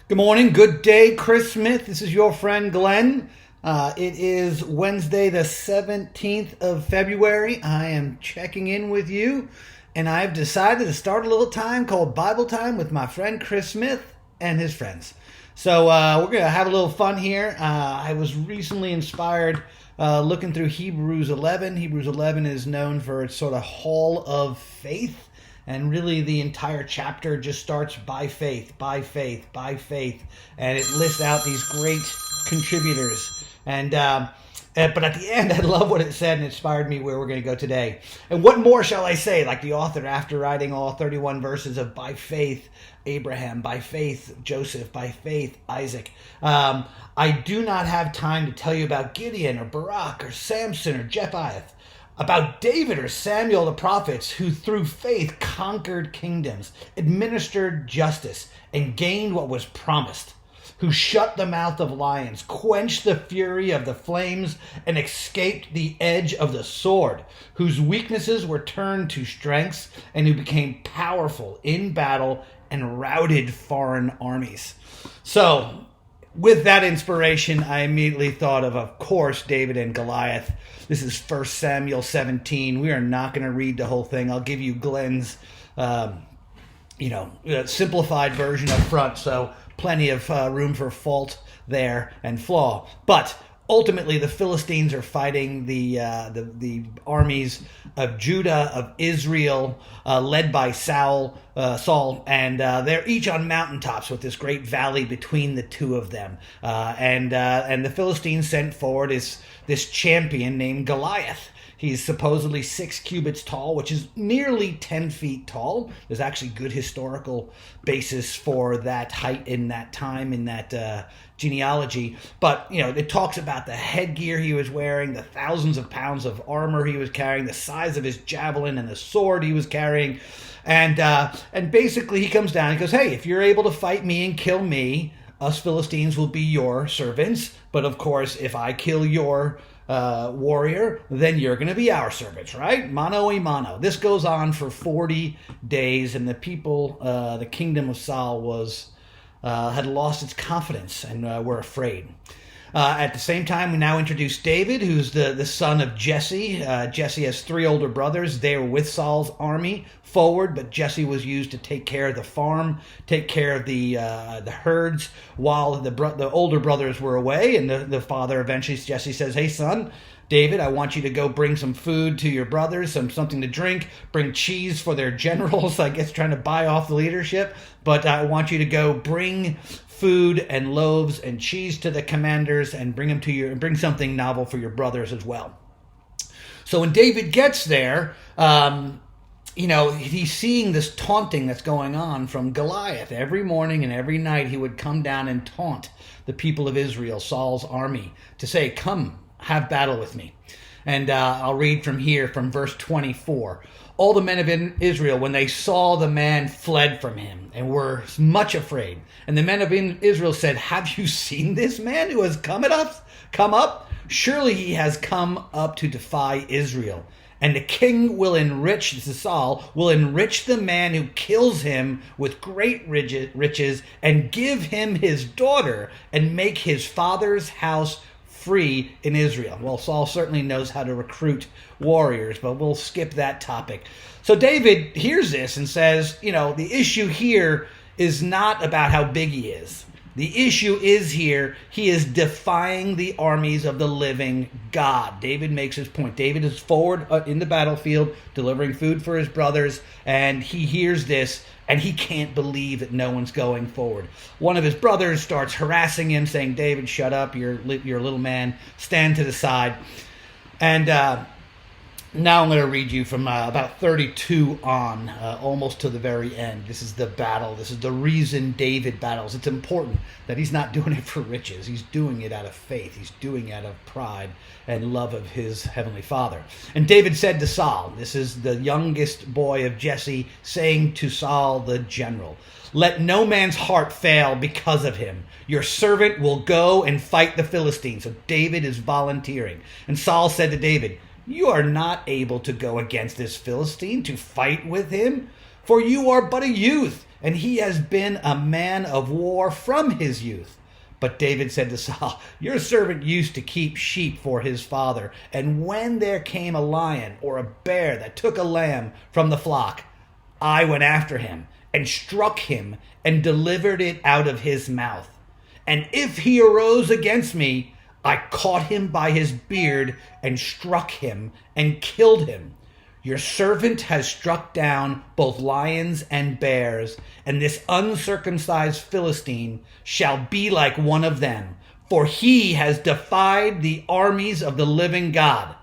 Good morning, good day, Chris Smith. This is your friend Glenn. It is Wednesday, the 17th of February. I am checking in with you, and I've decided to start a little time called Bible Time with my friend Chris Smith and his friends. So we're going to have a little fun here. I was recently inspired looking through Hebrews 11. Hebrews 11 is known for its sort of hall of faith. And really the entire chapter just starts by faith, by faith, by faith. And it lists out these great contributors. But at the end, I love what it said and it inspired me where we're going to go today. And what more shall I say? Like the author, after writing all 31 verses of by faith, Abraham, by faith, Joseph, by faith, Isaac. I do not have time to tell you about Gideon or Barak or Samson or Jephthah, about David or Samuel the prophets, who through faith conquered kingdoms, administered justice, and gained what was promised, who shut the mouth of lions, quenched the fury of the flames, and escaped the edge of the sword, whose weaknesses were turned to strengths, and who became powerful in battle and routed foreign armies. So, with that inspiration, I immediately thought of course, David and Goliath. This is 1 Samuel 17. We are not going to read the whole thing. I'll give you Glen's, simplified version up front, so plenty of room for fault there and flaw. But ultimately, the Philistines are fighting the armies of Judah, of Israel, led by Saul, and they're each on mountaintops with this great valley between the two of them. And the Philistines sent forward this champion named Goliath. He's supposedly 6 cubits tall, which is nearly 10 feet tall. There's actually good historical basis for that height in that time, in that genealogy. But, it talks about the headgear he was wearing, the thousands of pounds of armor he was carrying, the size of his javelin and the sword he was carrying. And basically he comes down and goes, hey, if you're able to fight me and kill me, us Philistines will be your servants. But of course, if I kill your warrior, then you're going to be our servants, right? Mano a mano. This goes on for 40 days, and the people, the kingdom of Saul had lost its confidence and were afraid. At the same time, we now introduce David, who's the son of Jesse. Jesse has 3 older brothers. They were with Saul's army forward, but Jesse was used to take care of the farm, take care of the herds, while the older brothers were away. And the father eventually, Jesse says, hey, son, David, I want you to go bring some food to your brothers, something to drink, bring cheese for their generals, I guess trying to buy off the leadership. But I want you to go bring food and loaves and cheese to the commanders and bring something novel for your brothers as well. So when David gets there, he's seeing this taunting that's going on from Goliath. Every morning and every night he would come down and taunt the people of Israel, Saul's army, to say, come, have battle with me. And I'll read from here, from verse 24. All the men of Israel, when they saw the man, fled from him and were much afraid. And the men of Israel said, have you seen this man who has come up? Surely he has come up to defy Israel. And the king will enrich, this is Saul, will enrich the man who kills him with great riches and give him his daughter and make his father's house free in Israel. Well, Saul certainly knows how to recruit warriors, but we'll skip that topic. So David hears this and says, the issue here is not about how big he is. The issue is here, he is defying the armies of the living God. David makes his point. David is forward in the battlefield, delivering food for his brothers, and he hears this, and he can't believe that no one's going forward. One of his brothers starts harassing him, saying, David, shut up, you're a little man, stand to the side. And now I'm going to read you from about 32 on, almost to the very end. This is the battle. This is the reason David battles. It's important that he's not doing it for riches. He's doing it out of faith. He's doing it out of pride and love of his heavenly Father. And David said to Saul, this is the youngest boy of Jesse, saying to Saul the general, let no man's heart fail because of him. Your servant will go and fight the Philistines. So David is volunteering. And Saul said to David, you are not able to go against this Philistine to fight with him, for you are but a youth, and he has been a man of war from his youth. But David said to Saul, your servant used to keep sheep for his father, and when there came a lion or a bear that took a lamb from the flock, I went after him and struck him and delivered it out of his mouth. And if he arose against me, I caught him by his beard and struck him and killed him. Your servant has struck down both lions and bears, and this uncircumcised Philistine shall be like one of them, for he has defied the armies of the living God.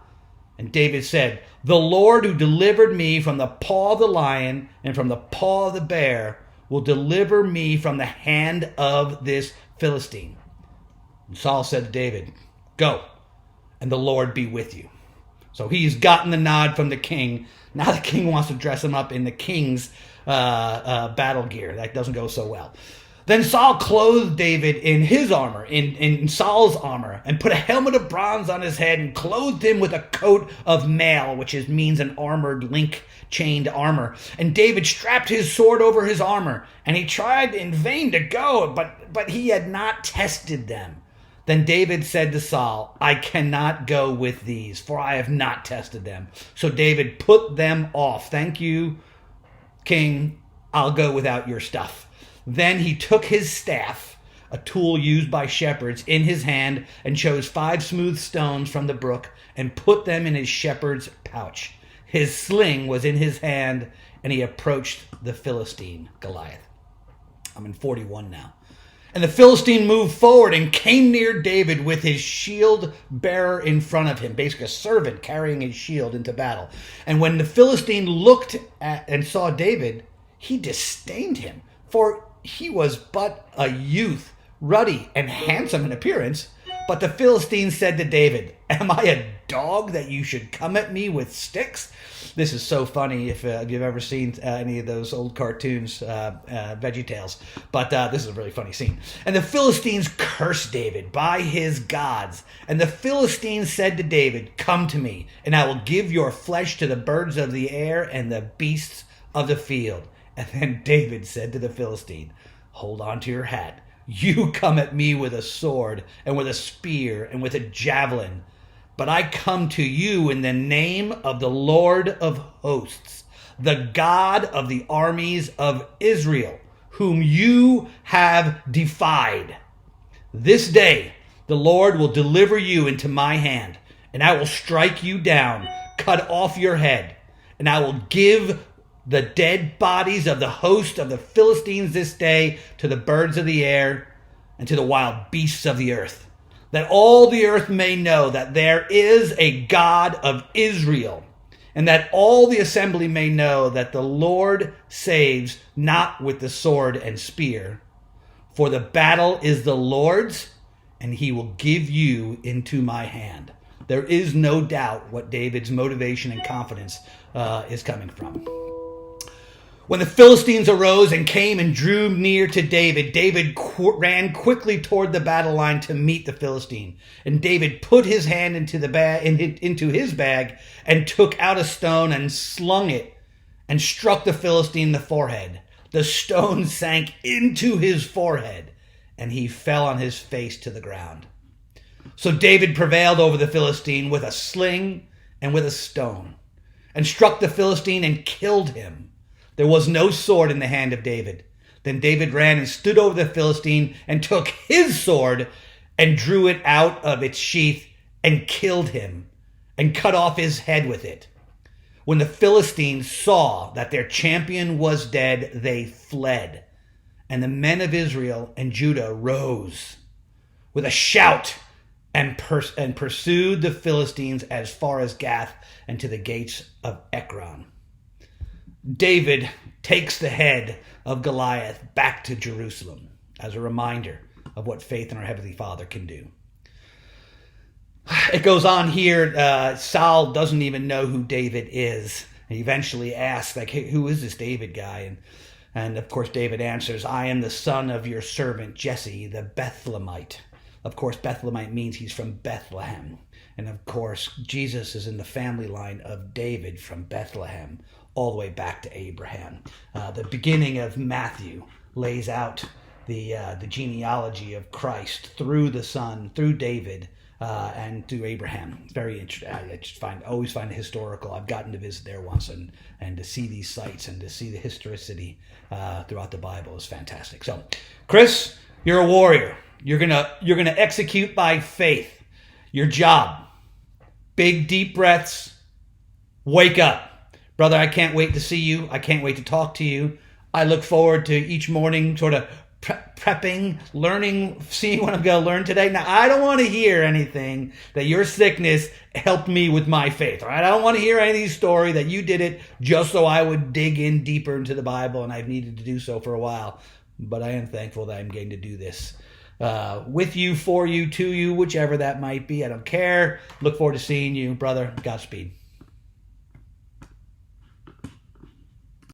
And David said, the Lord who delivered me from the paw of the lion and from the paw of the bear will deliver me from the hand of this Philistine. And Saul said to David, go, and the Lord be with you. So he's gotten the nod from the king. Now the king wants to dress him up in the king's battle gear. That doesn't go so well. Then Saul clothed David in his armor, in Saul's armor, and put a helmet of bronze on his head and clothed him with a coat of mail, which means an armored link-chained armor. And David strapped his sword over his armor, and he tried in vain to go, but he had not tested them. Then David said to Saul, I cannot go with these, for I have not tested them. So David put them off. Thank you, king. I'll go without your stuff. Then he took his staff, a tool used by shepherds, in his hand and chose 5 smooth stones from the brook and put them in his shepherd's pouch. His sling was in his hand, and he approached the Philistine, Goliath. I'm in 41 now. And the Philistine moved forward and came near David with his shield bearer in front of him, basically a servant carrying his shield into battle. And when the Philistine looked at and saw David, he disdained him, for he was but a youth, ruddy and handsome in appearance. But the Philistine said to David, am I a dog that you should come at me with sticks? This is so funny if you've ever seen any of those old cartoons, VeggieTales. But this is a really funny scene. And the Philistines cursed David by his gods. And the Philistines said to David, come to me, and I will give your flesh to the birds of the air and the beasts of the field. And then David said to the Philistine, hold on to your hat. You come at me with a sword and with a spear and with a javelin. But I come to you in the name of the Lord of hosts, the God of the armies of Israel, whom you have defied. This day the Lord will deliver you into my hand, and I will strike you down, cut off your head, and I will give the dead bodies of the host of the Philistines this day to the birds of the air and to the wild beasts of the earth, that all the earth may know that there is a God of Israel, and that all the assembly may know that the Lord saves not with the sword and spear. For the battle is the Lord's, and he will give you into my hand. There is no doubt what David's motivation and confidence is coming from. When the Philistines arose and came and drew near to David, David ran quickly toward the battle line to meet the Philistine. And David put his hand into his bag and took out a stone and slung it and struck the Philistine in the forehead. The stone sank into his forehead, and he fell on his face to the ground. So David prevailed over the Philistine with a sling and with a stone, and struck the Philistine and killed him. There was no sword in the hand of David. Then David ran and stood over the Philistine and took his sword and drew it out of its sheath and killed him and cut off his head with it. When the Philistines saw that their champion was dead, they fled. And the men of Israel and Judah rose with a shout and pursued the Philistines as far as Gath and to the gates of Ekron. David takes the head of Goliath back to Jerusalem as a reminder of what faith in our Heavenly Father can do. It goes on here. Saul doesn't even know who David is. He eventually asks, like, hey, who is this David guy? And of course, David answers, I am the son of your servant Jesse, the Bethlehemite. Of course, Bethlehemite means he's from Bethlehem. And of course, Jesus is in the family line of David from Bethlehem. all the way back to Abraham. The beginning of Matthew lays out the genealogy of Christ through the Son, through David, and through Abraham. It's very interesting. I just always find it historical. I've gotten to visit there once, and to see these sites and to see the historicity throughout the Bible is fantastic. So, Chris, you're a warrior. You're gonna execute by faith. Your job. Big deep breaths. Wake up. Brother, I can't wait to see you. I can't wait to talk to you. I look forward to each morning sort of prepping, learning, seeing what I'm going to learn today. Now, I don't want to hear anything that your sickness helped me with my faith, all right? I don't want to hear any story that you did it just so I would dig in deeper into the Bible, and I've needed to do so for a while. But I am thankful that I'm getting to do this with you, for you, to you, whichever that might be. I don't care. Look forward to seeing you, brother. Godspeed.